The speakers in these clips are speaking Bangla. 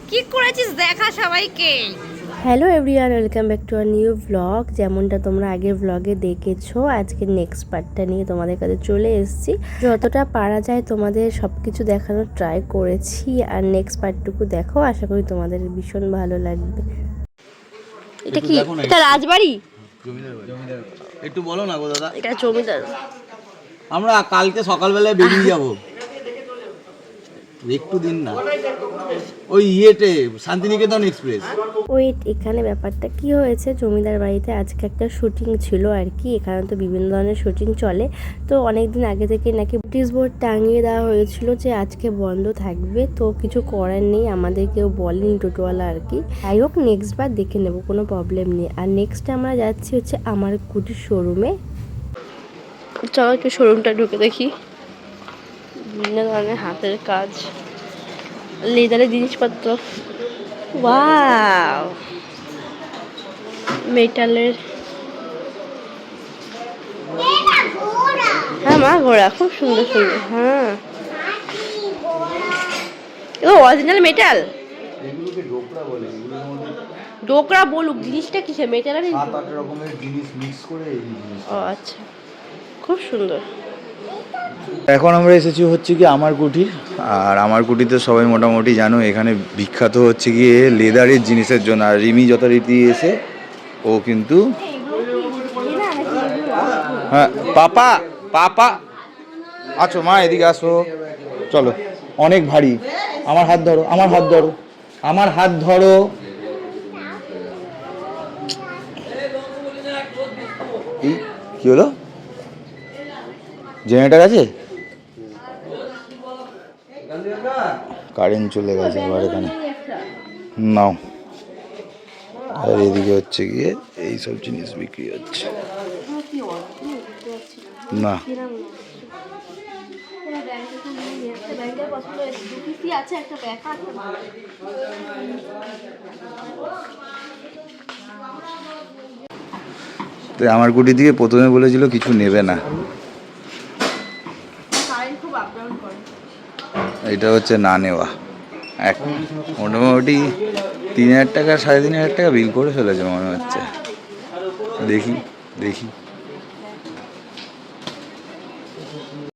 কি করেছিস দেখা সবাইকে। Hello everyone, welcome back to our new blog. যেমনটা তোমরা আগের ব্লগে দেখেছো, আজকে নেক্সট পার্টটা নিয়ে তোমাদের কাছে চলে এসেছি। যতটা পারা যায় তোমাদের সব কিছু দেখানোর ট্রাই করেছি, আর নেক্সট পার্টটুকু দেখো, আশা করি তোমাদের ভীষণ ভালো লাগবে। এটা কি? এটা রাজবাড়ি? জমিদার একটু বলো না গো দাদা। এটা জমিদার। আমরা কালকে সকালবেলায় বেরিয়ে যাব, একটু দিন না, ওই ইয়েতে শান্তিনিকেতন এক্সপ্রেস। ওয়েট, এখানে ব্যাপারটা কি হয়েছে, জমিদার বাড়িতে আজকে একটা শুটিং ছিল আর কি। এখানে তো বিভিন্ন ধরনের শুটিং চলে, তো অনেক দিন আগে থেকে নাকি নোটিশ বোর্ড টাঙিয়ে দেওয়া হয়েছিল যে আজকে বন্ধ থাকবে। তো কিছু করার নেই, আমাদের কেউ বলেনি টোটোওয়ালা আর কি। যাই হোক, নেক্সট বার দেখে নেবো, কোনো প্রবলেম নেই। আর নেক্সট আমরা যাচ্ছি হচ্ছে আমার কুটির শোরুমে। চলো একটু শোরুমটা ঢুকে দেখি। বিভিন্ন ধরনের হাতের কাজ, লেদারের জিনিসপত্র, ওয়াও, মেটালের। হ্যাঁ মা, ঘোড়া খুব সুন্দর সুন্দর। হ্যাঁ, এগুলো অরিজিনাল মেটাল। এগুলোকে ডোকরা বলে। এগুলোর মধ্যে ডোকরা বলুক, জিনিসটা কিসের? মেটালের। 7-8 রকমের জিনিস মিক্স করে এই জিনিস। ও আচ্ছা, খুব সুন্দর। এখন আমরা এসেছি হচ্ছে কি আমার কুটির। আর আমার কুটিতে সবাই মোটামুটি জানো এখানে বিখ্যাত হচ্ছে গিয়ে লেদারের জিনিসের জন্য। আর রিমি যথারীতি এসে ও কিন্তু হ্যাঁ পাপা পাপা আছো মা, এদিকে আসো, চলো। অনেক ভারী, আমার হাত ধরো, আমার হাত ধরো, আমার হাত ধরো। এই কি হলো, জেনারেটর আছে? কারেন্ট চলে গেছে আবার এখানে, নাও। আর এদিকে হচ্ছে গিয়ে এইসব জিনিস বিক্রি হচ্ছে না। তো আমার কুটি থেকে প্রথমে বলেছিল কিছু নেবে না। এটা হচ্ছে না নেওয়া। এক মোটামুটি 3,000 টাকা 3,500 টাকা বিল করে ফেলেছে মনে হচ্ছে। দেখি দেখি।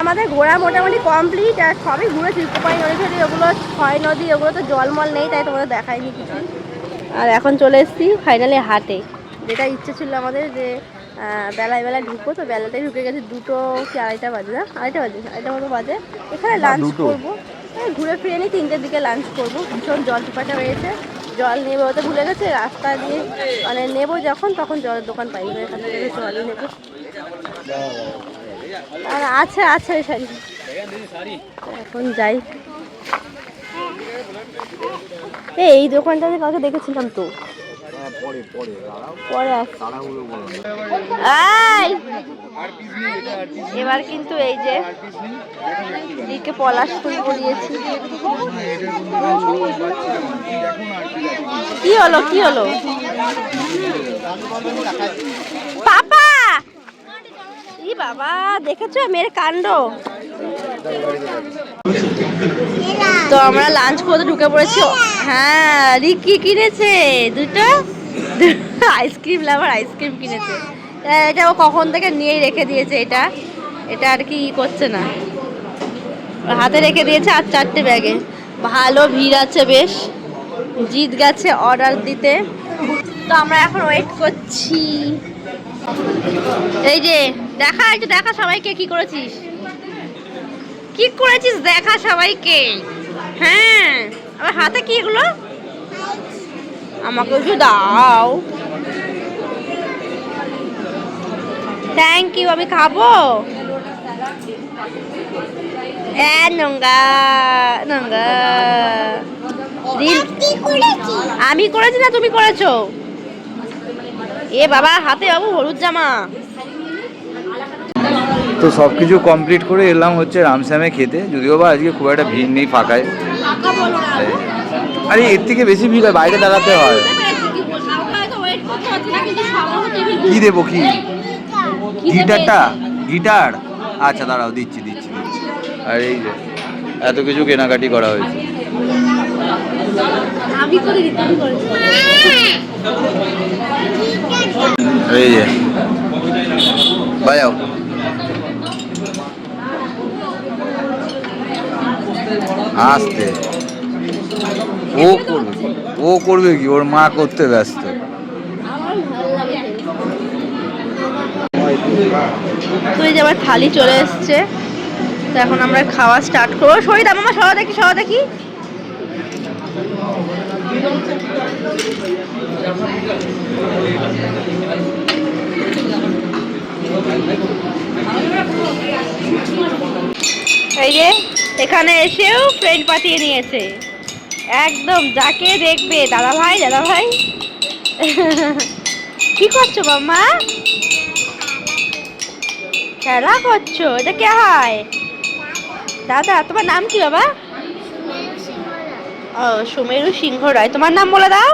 আমাদের ঘোরা মোটামুটি কমপ্লিট, আর সবই ঘুরেছি। কোপাই নদী ফেরি, ওগুলো ছয় নদী, ওগুলো তো জলমল নেই, তাই তোমাদের দেখাইনি কিছু। আর এখন চলে এসেছি ফাইনালি হাটে। যেটা ইচ্ছে ছিল আমাদের যে বেলায় বেলায় ঢুকবো, তো বেলাটাই ঢুকে গেছি। 2টো কি 2:30 বাজে, না 2:30 বাজে, 2:30 মতো বাজে। এখানে লাঞ্চ করবো, ঘুরে ফিরে নিই, 3টের দিকে লাঞ্চ করবো। ভীষণ জল টিপাটা হয়েছে, জল নেবো ওতে ভুলে গেছে। রাস্তা দিয়ে মানে নেবো যখন, তখন জলের দোকান পাই না, এখান থেকে জলই নেবো। আর আছে আছে ওই শাড়ি, এখন যাই। এই দোকানটাতে কাউকে দেখেছিলাম তো, পরে এবার কিন্তু এই যে দিকে পলাশ ফুল করিয়েছি। কি হলো কি হলো পাপা? ই বাবা, দেখেছো মেয়ের কাণ্ড। তো আমরা লাঞ্চ করতে ঢুকে পড়েছি। হ্যাঁ, রিকি কিনেছে দুটো আইসক্রিম, লাভার আইসক্রিম কিনেছে। এটা ও কখন থেকে নিয়েই রেখে দিয়েছে। এটা এটা আর কি করছে না, হাতে রেখে দিয়েছে। আর 4টে ব্যাগে। ভালো ভিড় আছে বেশ, জিত গেছে অর্ডার দিতে। তো আমরা এখন ওয়েট করছি। এই যে দেখা, একটু দেখা সবাইকে কি করেছিস, কি করেছিস দেখা সবাইকে। হ্যাঁ, আমার হাতে কি এগুলো, আমাকে একটু দাও। থ্যাংক ইউ, আমি খাবো। নোংরা নোংরা। আমি করেছি না তুমি করেছো? এ বাবা, হাতে বাবু হলুদ জামা। তো সব কিছু কমপ্লিট করে এলাম হচ্ছে রামশ্যামে খেতে। যদিও বা আজকে খুব একটা ভিড় নেই, ফাঁকায়। আরে এর থেকে বেশি ভিড় হয়, বাইরে দাঁড়াতে হয়। কি দেবো, কি গিটারটা? গিটার, আচ্ছা দাঁড়াও দিচ্ছি দিচ্ছি দিচ্ছি। আর এই যে এত কিছু কেনাকাটি করা হয়েছে। আমি করে দিতে আমি করে এই যে বাজাও। আস্তে, ও করবে কি, ওর মা করতে ব্যস্ত। তো এই যে আমার থালি চলে এসছে, তো এখন আমরা খাওয়া স্টার্ট করবো। সরিদা মামা সরা দেখি এই যে এখানে এসেও ফ্রেন্ড পাঠিয়ে নিয়েছে, একদম যাকে দেখবে দাদা ভাই কি করছো মাম্মা? খেলা করছো? এটা কে হয়? দাদা। তোমার নাম কি বাবা? ও সুমেরু সিংহ রায়। তোমার নাম বলে দাও।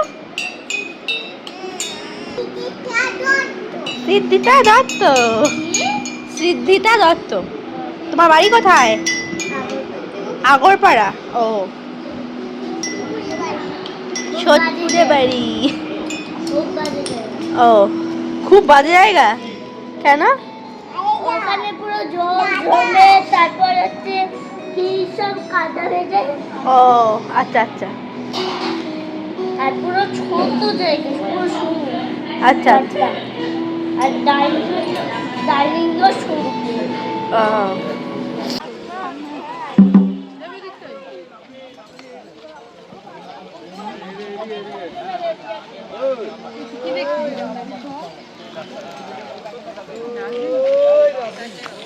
সিদ্ধিতা দত্ত। সিদ্ধিতা দত্ত। তোমার বাড়ি কোথায়? আগরপাড়া। ও সোদপুরে বাড়ি। ও খুব বাজে জায়গা। কেন? ওখানে পুরো জমে তারপর হচ্ছে কি সব কাদা হয়ে যায়। ও আচ্ছা। আর পুরো ছোট জায়গা, পুরো সরু। আচ্ছা। আর ডাইনিংও সরু। ও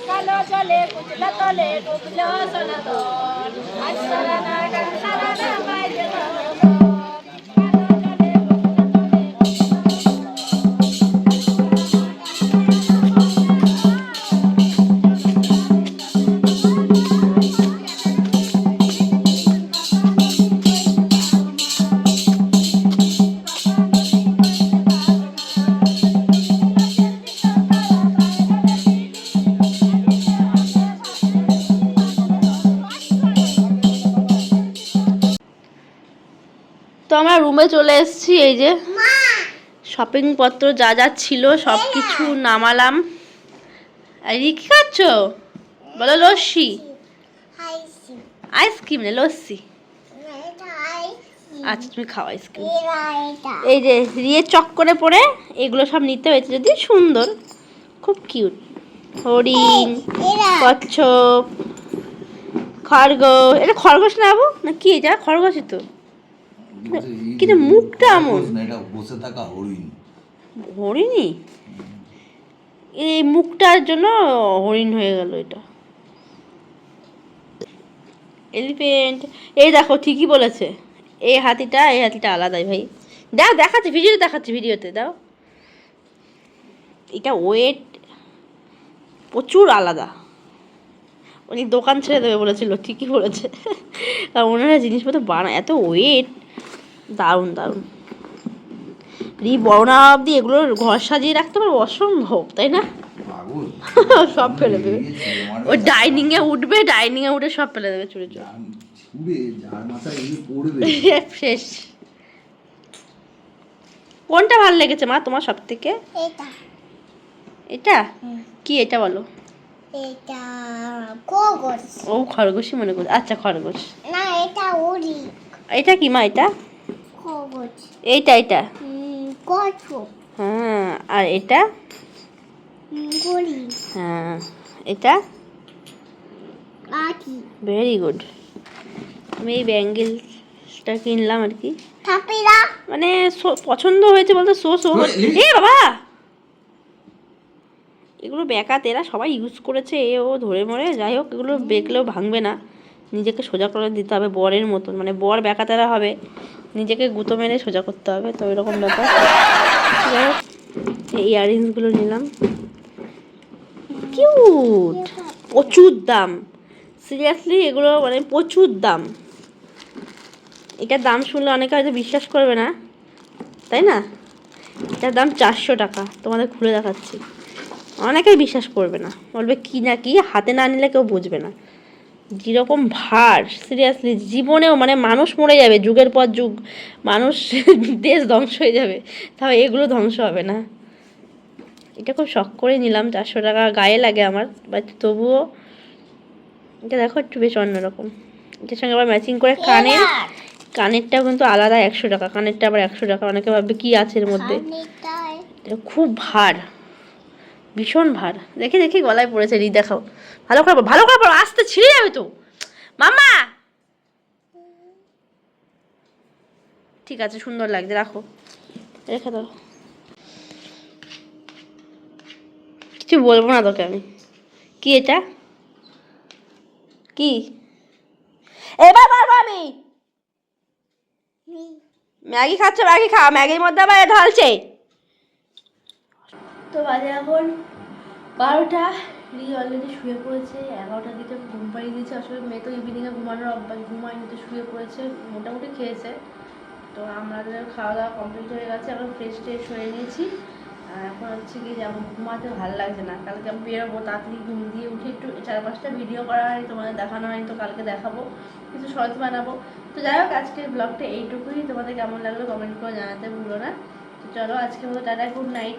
কালো চলে কুচলা তলে ডুবলো সনাতন আজ সারানা কাল সারানা বাইরে তো আমরা রুমে চলে এসেছি। এই যে শপিং পত্র যা ছিল সব কিছু নামালাম। আর কি খাচ্ছো? বলো লস্যি। আইসক্রিম না লস্যি? আচ্ছা তুমি খাও আইসক্রিম। এই যে রিয়ে চক করে পরে এগুলো সব নিতে হয়েছে, যদি সুন্দর, খুব কিউট। হরিণ, কচ্ছপ, খরগোশ। এটা খরগোশ না বাবু? না কি এটা? খরগোশই তো, কিন্তু মুখটা এমন। বসে থাকা হরিণ। হরিণই? এই মুখটার জন্য হরিণ হয়ে গেল এটা। এলিফ্যান্ট। এই দেখো ঠিকই বলেছে, এই হাতিটা আলাদাই ভাই। দাও দেখাচ্ছি ভিডিওতে দাও। এটা ওয়েট প্রচুর আলাদা। উনি দোকান ছেড়ে দেবে বলেছিল, ঠিকই বলেছে। আর ওনারা জিনিসপত্র বানায়, এত ওয়েট। দারুণ। বড়না অব্দি এগুলোর ঘর সাজিয়ে রাখতে পারবো, অসম্ভব তাই না? সব ফেলে দেবে। ও ডাইনিং এ উঠে সব ফেলে দেবে চুরি। শেষ। কোনটা ভালো লেগেছে মা তোমার সব থেকে? এটা কি? এটা বলো। এটা খরগোশ। ও খরগোশই মনে করছে। আচ্ছা খরগোশ না, এটা ওরি। এটা কি মা? এটা খরগোশ। এটা কচ্ছপ। হ্যাঁ। আর এটা? গরি। হ্যাঁ। এটা আকি। Very good. আমি এই ব্যাঙ্গেলসটা কিনলাম আর কি, থাপিরা মানে পছন্দ হয়েছে বলতে এ বাবা, এগুলো বেকা তেরা সবাই ইউজ করেছে, ও ধরে মরে। যাই হোক, এগুলো বেকলেও ভাঙবে না, নিজেকে সোজা করে দিতে হবে বরের মতন। মানে বর বেকা তেরা হবে, নিজেকে গুঁতো মেরে সোজা করতে হবে, তো এরকম ব্যাপার। যাই হোক, এই ইয়াররিংসগুলো নিলাম, কিউট। প্রচুর দাম, সিরিয়াসলি এগুলো মানে প্রচুর দাম। এটার দাম শুনলে অনেকে হয়তো বিশ্বাস করবে না, তাই না? এটার দাম 400 টাকা। তোমাদের খুলে দেখাচ্ছি, অনেকেই বিশ্বাস করবে না, বলবে কি না কি, হাতে না নিলে কেউ বুঝবে না। যেরকম ভার, সিরিয়াসলি জীবনেও মানে মানুষ মরে যাবে যুগের পর যুগ, মানুষ দেশ ধ্বংস হয়ে যাবে, তাও এগুলো ধ্বংস হবে না। এটা খুব শখ করে নিলাম, 400 টাকা গায়ে লাগে আমার, বাট তবুও এটা দেখো একটু বেশ অন্যরকম। এটার সঙ্গে আবার ম্যাচিং করে কানেরটাও কিন্তু আলাদা 100 টাকা, কানেরটা আবার 100 টাকা। অনেকে ভাববে কি আছে এর মধ্যে, এটা খুব ভার, ভীষণ ভার। দেখি দেখি গলায় পড়েছে, দেখাও, ভালো করে ভালো করে পড়ো, আস্তে ছিঁড়ে যাবে তো মামা। ঠিক আছে, সুন্দর লাগছে, রাখো, রেখে দাও। কিছু বলবো না তোকে আমি। কি এটা কি এবার পারবো আমি? ম্যাগি খাচ্ছে, ম্যাগি খা, ম্যাগির মধ্যে আবার ঢালছে। তো বাজে এখন 12টা, অলরেডি শুয়ে পড়েছে। 11টার দিকে ঘুম পাড়িয়ে দিয়েছে। আসলে মেয়ে তো ইভিনিংয়ে ঘুমানোর অভ্যাস, ঘুমায়নি তো শুয়ে পড়েছে, মোটামুটি খেয়েছে। তো আমাদের খাওয়া দাওয়া কমপ্লিট হয়ে গেছে, এখন ফ্রেশ ট্রেশ হয়ে নিয়েছি। আর এখন হচ্ছে কি যেমন ঘুমাতে ভালো লাগছে না, কালকে আমি বেরোবো, তাড়াতাড়ি ঘুম দিয়ে উঠে একটু 4-5টা ভিডিও করা হয়নি, তোমাদের দেখানো হয়নি, তো কালকে দেখাবো, কিছু শর্টস বানাবো। তো যাই হোক, আজকের ব্লগটা এইটুকুই। তোমাদের কেমন লাগলো কমেন্ট করে জানাতে ভুলো না। তো চলো, আজকের মতো টাটা, গুড নাইট।